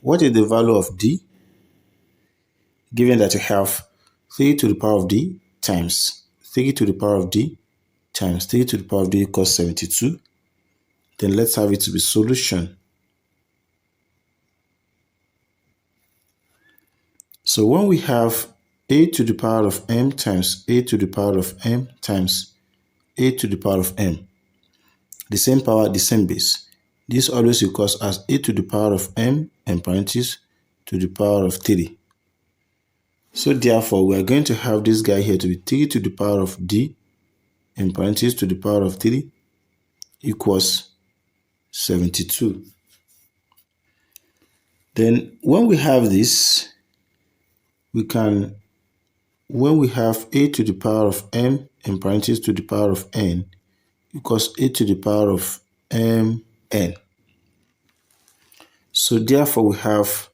what is the value of d? Given that you have 3 to the power of d times 3 to the power of d times 3 to the power of d equals 72. Then let's have it to be solution. So when we have a to the power of m times a to the power of m times a to the power of m, the same power, the same base, this always equals as a to the power of m and parentheses to the power of 3. So therefore, we are going to have this guy here to be 3 to the power of d and parentheses to the power of 3 equals 72. Then when we have this, we can, when we have a to the power of m and parentheses to the power of n equals a to the power of mn. So therefore, we have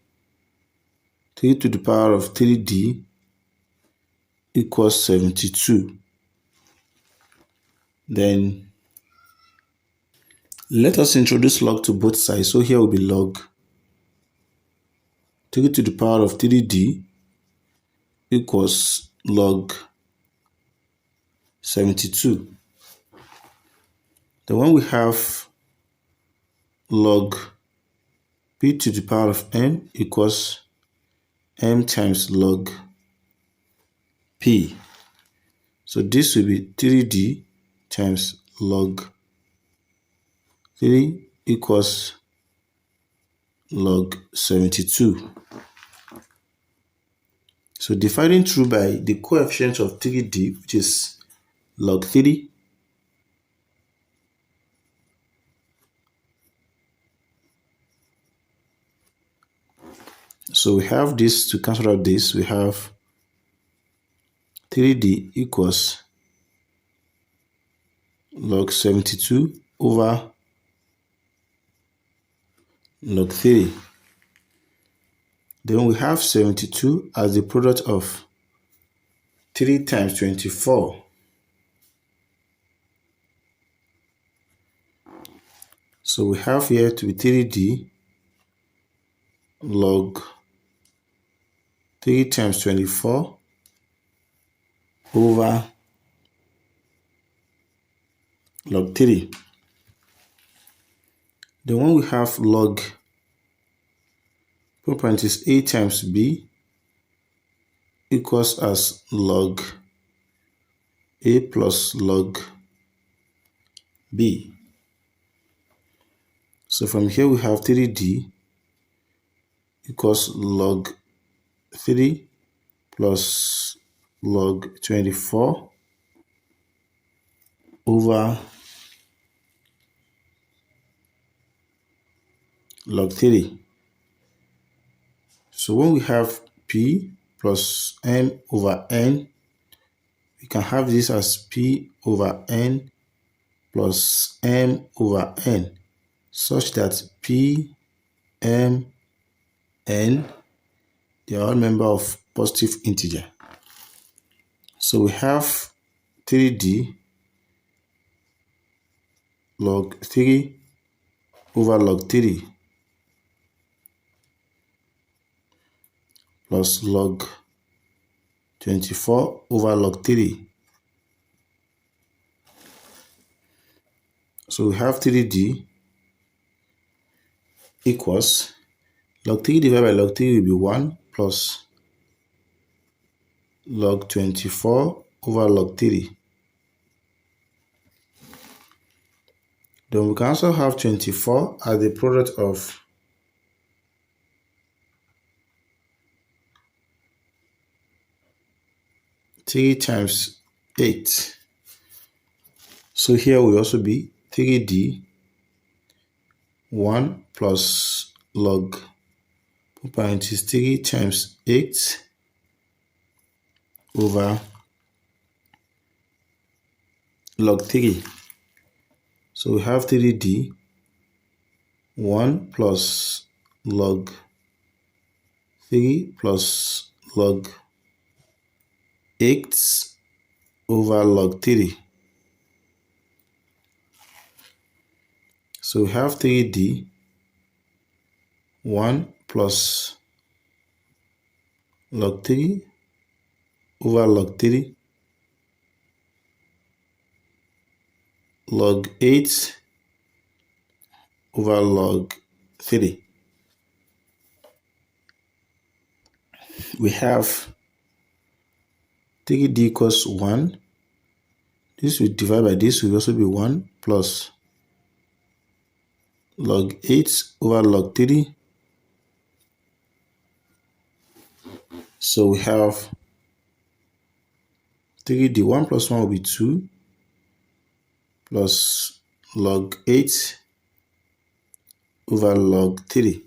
3 to the power of 3d equals 72. Then let us introduce log to both sides. So here will be log 3 to the power of 3d equals log 72. Then when we have log p to the power of n equals m times log p. So this will be 3d times log 3 equals log 72. So dividing through by the coefficient of 3d, which is log 3, so we have this to cancel out this. We have 3d equals log 72 over log 3. Then we have 72 as the product of 3 times 24. So we have here to be 3d log 3 times 24 over log 3. Then when we have log parenthesis a times b equals as log a plus log b. So from here we have 3d equals log 3 plus log 24 over log 3. So when we have p plus m over n, we can have this as p over n plus m over n, such that p, m, n, they are all members of positive integer. So we have 3d log 3 over log 3 plus log 24 over log 3. So we have 3d equals log 3 divided by log 3 will be 1 plus log 24 over log 3. Then we can also have 24 as the product of 3 times 8. So here will also be 3d 1 plus log parenthesis 3 times 8 over log 3. So we have 3d 1 plus log 3 plus log 8 over log 3. So we have 3d 1 plus log 3 over log 3 log 8 over log 3. We have 3d equals 1. This will divide by this will also be 1 plus log 8 over log 3. So we have 3d, 1 plus 1 will be 2 plus log 8 over log 3.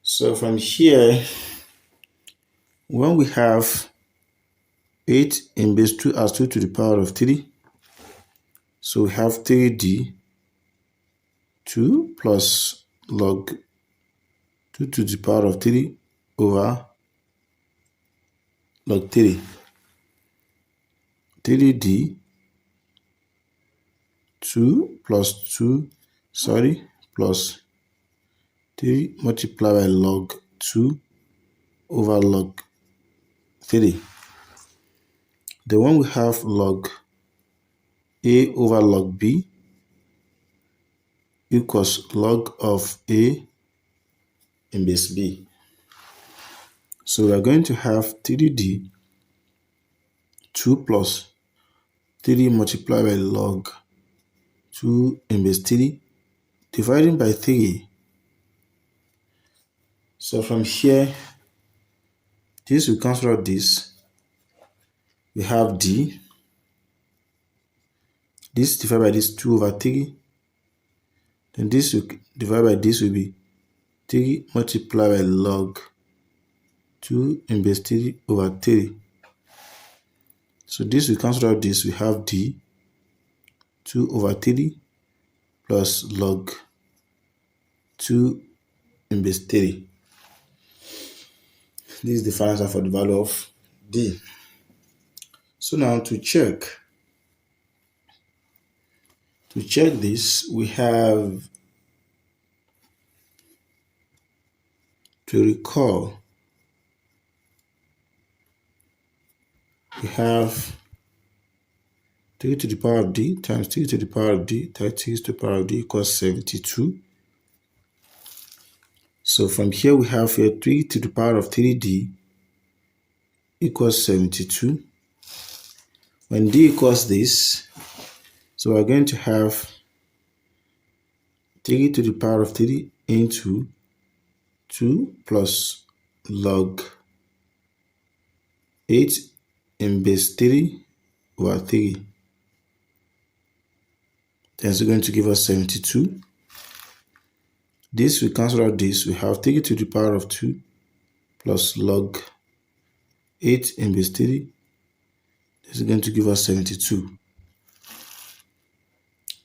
So from here, when we have 8 in base 2 as 2 to the power of 3, so we have 3d 2 plus log 2 to the power of 3 over log 3. 3d 2 plus 2, plus 3 multiplied by log 2 over log 3. Then when we have log a over log b equals log of a in base b. So we are going to have 3d 2 plus 3 multiplied by log 2 in base 3 dividing by 3. So from here, this will cancel out this. We have d. This divided by this 2 over 3. Then this will divide by this will be 3 multiplied by log 2 in base 3 over 3. So this will cancel out this. We have d 2 over 3 plus log 2 in base 3. This is the final answer for the value of d. So now to check this, we have to recall. We have 3 to the power of d times 3 to the power of d times 3 to the power of d equals 72. So from here we have here 3 to the power of 3d equals 72. When d equals this, so we're going to have 3 to the power of 3 into 2 plus log 8 in base 3 over 3. Then it's going to give us 72. This will cancel out this. We have 3 to the power of 2 plus log 8 in base 3. This is going to give us 72.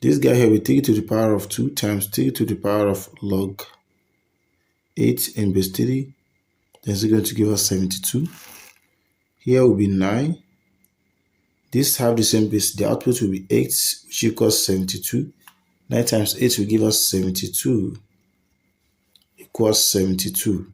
This guy here with 3 to the power of 2 times 3 to the power of log 8 in base 3. This is going to give us 72. Here will be 9. This have the same base. The output will be 8, which equals 72. 9 times 8 will give us 72 equals 72.